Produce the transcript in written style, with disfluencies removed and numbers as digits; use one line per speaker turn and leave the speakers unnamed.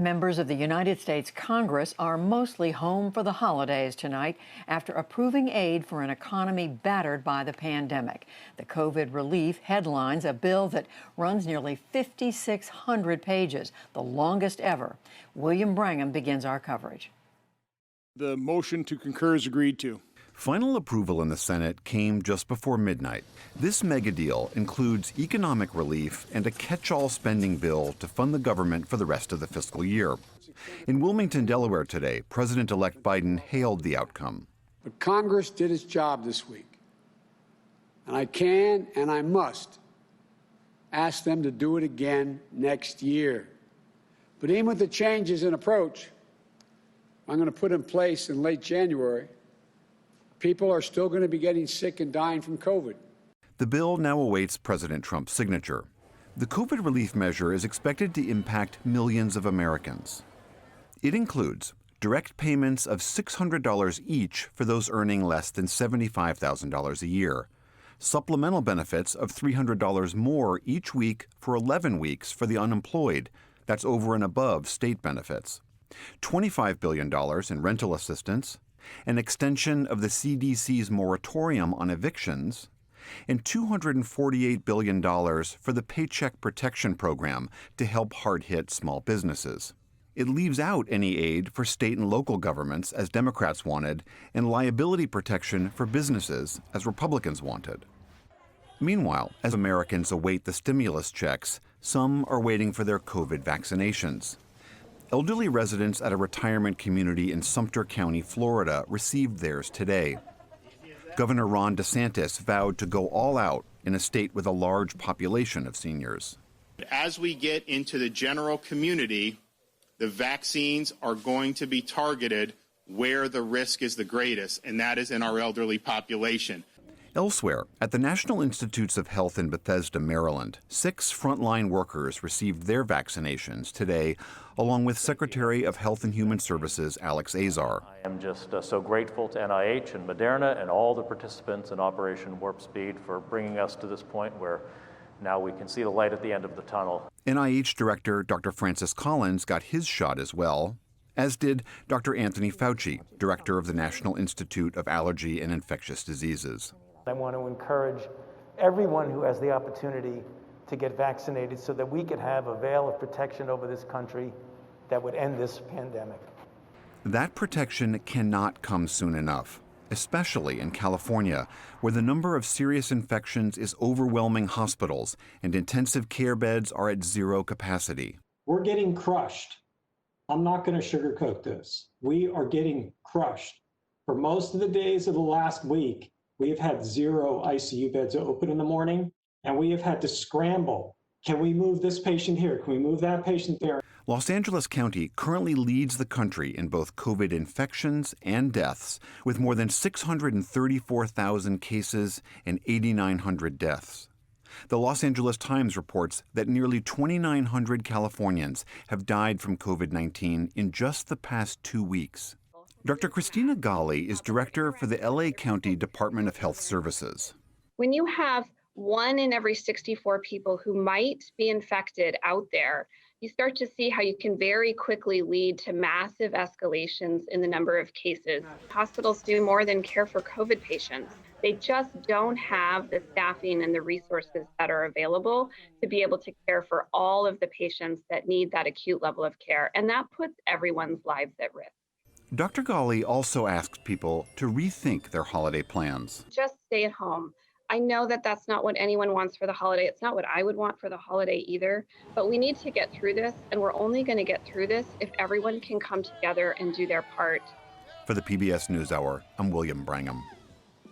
Members of the United States Congress are mostly home for the holidays tonight after approving aid for an economy battered by the pandemic. The COVID relief headlines a bill that runs nearly 5,600 pages, the longest ever. William Brangham begins our coverage.
The motion to concur is agreed to.
Final approval in the Senate came just before midnight. This mega deal includes economic relief and a catch-all spending bill to fund the government for the rest of the fiscal year. In Wilmington, Delaware today, President-elect Biden hailed the outcome.
But Congress did its job this week, and I can and I must ask them to do it again next year. But even with the changes in approach I'm going to put in place in late January, people are still going to be getting sick and dying from COVID.
The bill now awaits President Trump's signature. The COVID relief measure is expected to impact millions of Americans. It includes direct payments of $600 each for those earning less than $75,000 a year, supplemental benefits of $300 more each week for 11 weeks for the unemployed, that's over and above state benefits, $25 billion in rental assistance, an extension of the CDC's moratorium on evictions, and $248 billion for the Paycheck Protection Program to help hard-hit small businesses. It leaves out any aid for state and local governments, as Democrats wanted, and liability protection for businesses, as Republicans wanted. Meanwhile, as Americans await the stimulus checks, some are waiting for their COVID vaccinations. Elderly residents at a retirement community in Sumter County, Florida, received theirs today. Governor Ron DeSantis vowed to go all out in a state with a large population of seniors.
As we get into the general community, the vaccines are going to be targeted where the risk is the greatest, and that is in our elderly population.
Elsewhere, at the National Institutes of Health in Bethesda, Maryland, 6 frontline workers received their vaccinations today, along with Secretary of Health and Human Services Alex Azar.
I am just so grateful to NIH and Moderna and all the participants in Operation Warp Speed for bringing us to this point where now we can see the light at the end of the tunnel.
NIH Director Dr. Francis Collins got his shot as well, as did Dr. Anthony Fauci, Director of the National Institute of Allergy and Infectious Diseases.
I want to encourage everyone who has the opportunity to get vaccinated so that we could have a veil of protection over this country that would end this pandemic.
That protection cannot come soon enough, especially in California, where the number of serious infections is overwhelming hospitals and intensive care beds are at zero capacity.
We're getting crushed. I'm not going to sugarcoat this. We are getting crushed. For most of the days of the last week, we have had 0 ICU beds open in the morning, and we have had to scramble. Can we move this patient here? Can we move that patient there?
Los Angeles County currently leads the country in both COVID infections and deaths, with more than 634,000 cases and 8,900 deaths. The Los Angeles Times reports that nearly 2,900 Californians have died from COVID-19 in just the past 2 weeks. Dr. Christina Gali is director for the LA County Department of Health Services.
When you have 1 in every 64 people who might be infected out there, you start to see how you can very quickly lead to massive escalations in the number of cases. Hospitals do more than care for COVID patients. They just don't have the staffing and the resources that are available to be able to care for all of the patients that need that acute level of care. And that puts everyone's lives at risk.
Dr. Gali also asks people to rethink their holiday plans.
Just stay at home. I know that that's not what anyone wants for the holiday. It's not what I would want for the holiday either. But we need to get through this, and we're only going to get through this if everyone can come together and do their part.
For the PBS NewsHour, I'm William Brangham.